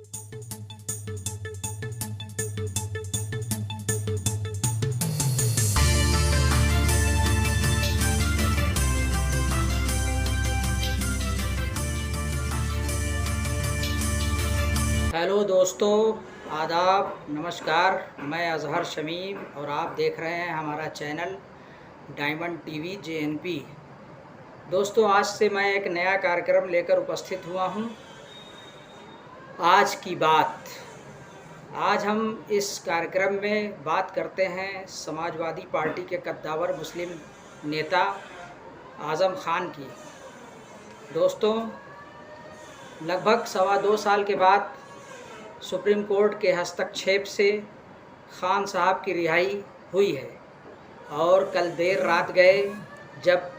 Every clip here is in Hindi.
हेलो दोस्तों, आदाब, नमस्कार। मैं अज़हर शमीम और आप देख रहे हैं हमारा चैनल डायमंड टीवी जेएनपी। दोस्तों, आज से मैं एक नया कार्यक्रम लेकर उपस्थित हुआ हूं। आज की बात। आज हम इस कार्यक्रम में बात करते हैं समाजवादी पार्टी के कद्दावर मुस्लिम नेता आज़म खान की। दोस्तों, लगभग 2.25 साल के बाद सुप्रीम कोर्ट के हस्तक्षेप से खान साहब की रिहाई हुई है और कल देर रात गए जब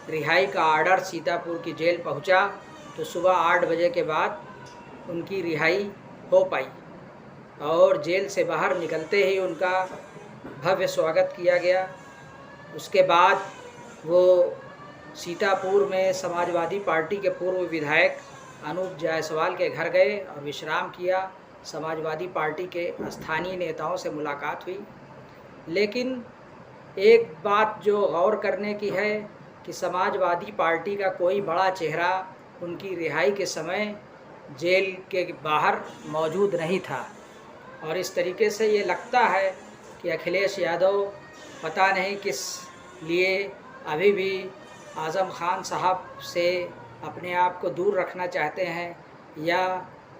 रिहाई का आर्डर सीतापुर की जेल पहुंचा तो सुबह 8 बजे के बाद उनकी रिहाई हो पाई और जेल से बाहर निकलते ही उनका भव्य स्वागत किया गया। उसके बाद वो सीतापुर में समाजवादी पार्टी के पूर्व विधायक अनूप जायसवाल के घर गए और विश्राम किया। समाजवादी पार्टी के स्थानीय नेताओं से मुलाकात हुई। लेकिन एक बात जो गौर करने की है कि समाजवादी पार्टी का कोई बड़ा चेहरा उनकी रिहाई के समय जेल के बाहर मौजूद नहीं था और इस तरीके से ये लगता है कि अखिलेश यादव पता नहीं किस लिए अभी भी आज़म खान साहब से अपने आप को दूर रखना चाहते हैं या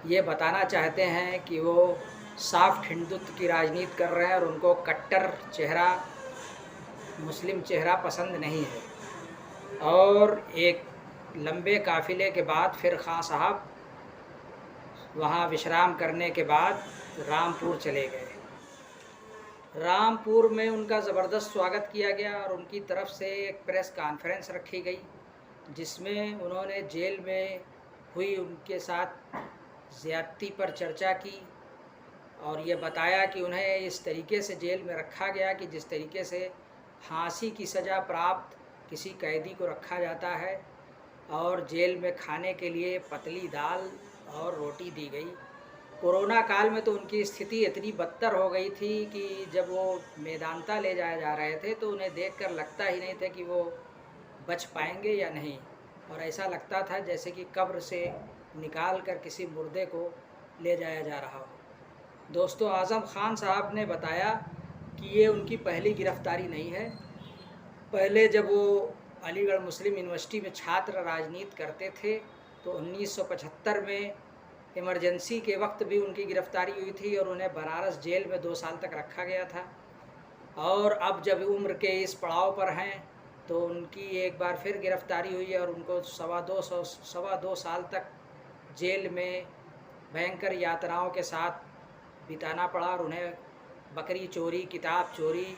ये बताना चाहते हैं कि वो साफ हिंदुत्व की राजनीति कर रहे हैं और उनको कट्टर चेहरा, मुस्लिम चेहरा पसंद नहीं है। और एक लंबे काफ़िले के बाद फिर खान साहब वहाँ विश्राम करने के बाद रामपुर चले गए। रामपुर में उनका ज़बरदस्त स्वागत किया गया और उनकी तरफ से एक प्रेस कॉन्फ्रेंस रखी गई जिसमें उन्होंने जेल में हुई उनके साथ ज़्यादती पर चर्चा की और ये बताया कि उन्हें इस तरीके से जेल में रखा गया कि जिस तरीके से फांसी की सज़ा प्राप्त किसी कैदी को रखा जाता है और जेल में खाने के लिए पतली दाल और रोटी दी गई। कोरोना काल में तो उनकी स्थिति इतनी बदतर हो गई थी कि जब वो मेदांता ले जाए जा रहे थे तो उन्हें देखकर लगता ही नहीं था कि वो बच पाएंगे या नहीं, और ऐसा लगता था जैसे कि कब्र से निकाल कर किसी मुर्दे को ले जाया जा रहा हो। दोस्तों, आज़म खान साहब ने बताया कि ये उनकी पहली गिरफ़्तारी नहीं है। पहले जब वो अलीगढ़ मुस्लिम यूनिवर्सिटी में छात्र राजनीति करते थे तो 1975 में इमरजेंसी के वक्त भी उनकी गिरफ़्तारी हुई थी और उन्हें बनारस जेल में 2 साल तक रखा गया था। और अब जब उम्र के इस पड़ाव पर हैं तो उनकी एक बार फिर गिरफ़्तारी हुई है और उनको 2.25 साल तक जेल में भयंकर यातनाओं के साथ बिताना पड़ा और उन्हें बकरी चोरी, किताब चोरी,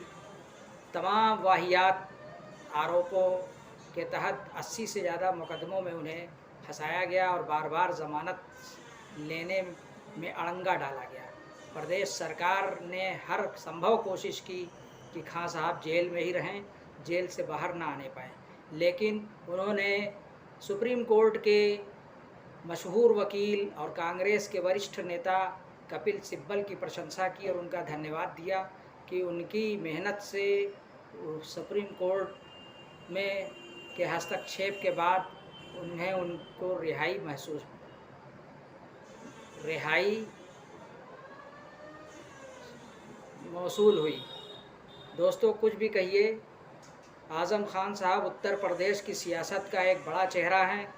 तमाम वाहियात आरोपों के तहत 80 से ज़्यादा मुकदमों में उन्हें फंसाया गया और बार बार ज़मानत लेने में अड़ंगा डाला गया। प्रदेश सरकार ने हर संभव कोशिश की कि खान साहब जेल में ही रहें, जेल से बाहर ना आने पाएँ, लेकिन उन्होंने सुप्रीम कोर्ट के मशहूर वकील और कांग्रेस के वरिष्ठ नेता कपिल सिब्बल की प्रशंसा की और उनका धन्यवाद दिया कि उनकी मेहनत से सुप्रीम कोर्ट में के हस्तक्षेप के बाद उन्हें उनको रिहाई मौसूल हुई। दोस्तों, कुछ भी कहिए, आज़म खान साहब उत्तर प्रदेश की सियासत का एक बड़ा चेहरा हैं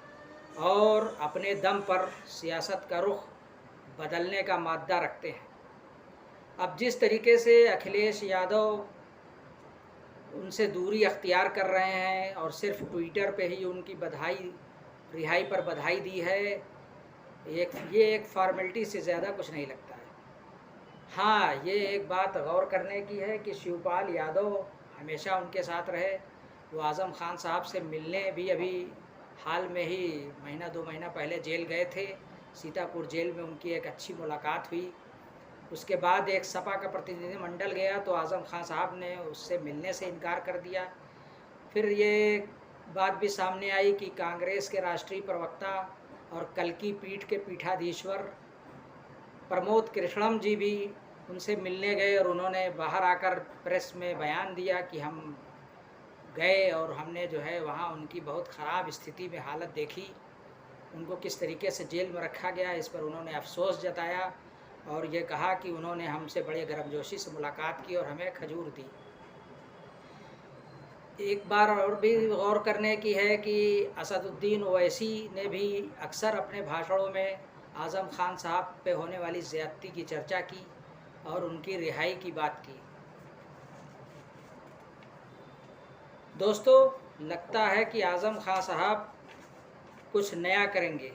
और अपने दम पर सियासत का रुख बदलने का माद्दा रखते हैं। अब जिस तरीके से अखिलेश यादव उनसे दूरी अख्तियार कर रहे हैं और सिर्फ ट्विटर पे ही उनकी रिहाई पर बधाई दी है, ये एक फॉर्मेलिटी से ज़्यादा कुछ नहीं लगता है। हाँ, ये एक बात गौर करने की है कि शिवपाल यादव हमेशा उनके साथ रहे। वो आज़म खान साहब से मिलने भी अभी हाल में ही 1-2 महीना पहले जेल गए थे। सीतापुर जेल में उनकी एक अच्छी मुलाकात हुई। उसके बाद एक सपा का प्रतिनिधिमंडल गया तो आज़म खान साहब ने उससे मिलने से इनकार कर दिया। फिर ये बात भी सामने आई कि कांग्रेस के राष्ट्रीय प्रवक्ता और कल की पीठ के पीठाधीश्वर प्रमोद कृष्णम जी भी उनसे मिलने गए और उन्होंने बाहर आकर प्रेस में बयान दिया कि हम गए और हमने जो है वहाँ उनकी बहुत ख़राब स्थिति में हालत देखी, उनको किस तरीके से जेल में रखा गया, इस पर उन्होंने अफसोस जताया और ये कहा कि उन्होंने हमसे बड़े गर्मजोशी से मुलाकात की और हमें खजूर दी। एक बार और भी गौर करने की है कि असदुद्दीन ओवैसी ने भी अक्सर अपने भाषणों में आज़म खान साहब पे होने वाली ज़्यादती की चर्चा की और उनकी रिहाई की बात की। दोस्तों, लगता है कि आज़म खान साहब कुछ नया करेंगे।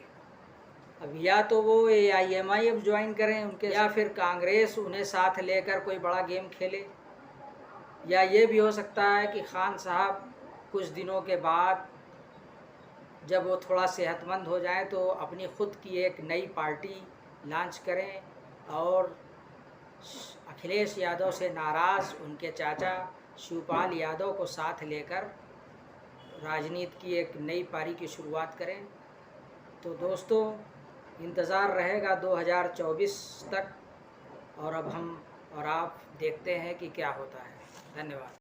अब या तो वो AIMIM ज्वाइन करें उनके, या फिर कांग्रेस उन्हें साथ लेकर कोई बड़ा गेम खेले, या ये भी हो सकता है कि खान साहब कुछ दिनों के बाद जब वो थोड़ा सेहतमंद हो जाएं तो अपनी ख़ुद की एक नई पार्टी लॉन्च करें और अखिलेश यादव से नाराज़ उनके चाचा शिवपाल यादव को साथ लेकर राजनीति की एक नई पारी की शुरुआत करें। तो दोस्तों, इंतज़ार रहेगा 2024 तक और अब हम और आप देखते हैं कि क्या होता है। धन्यवाद।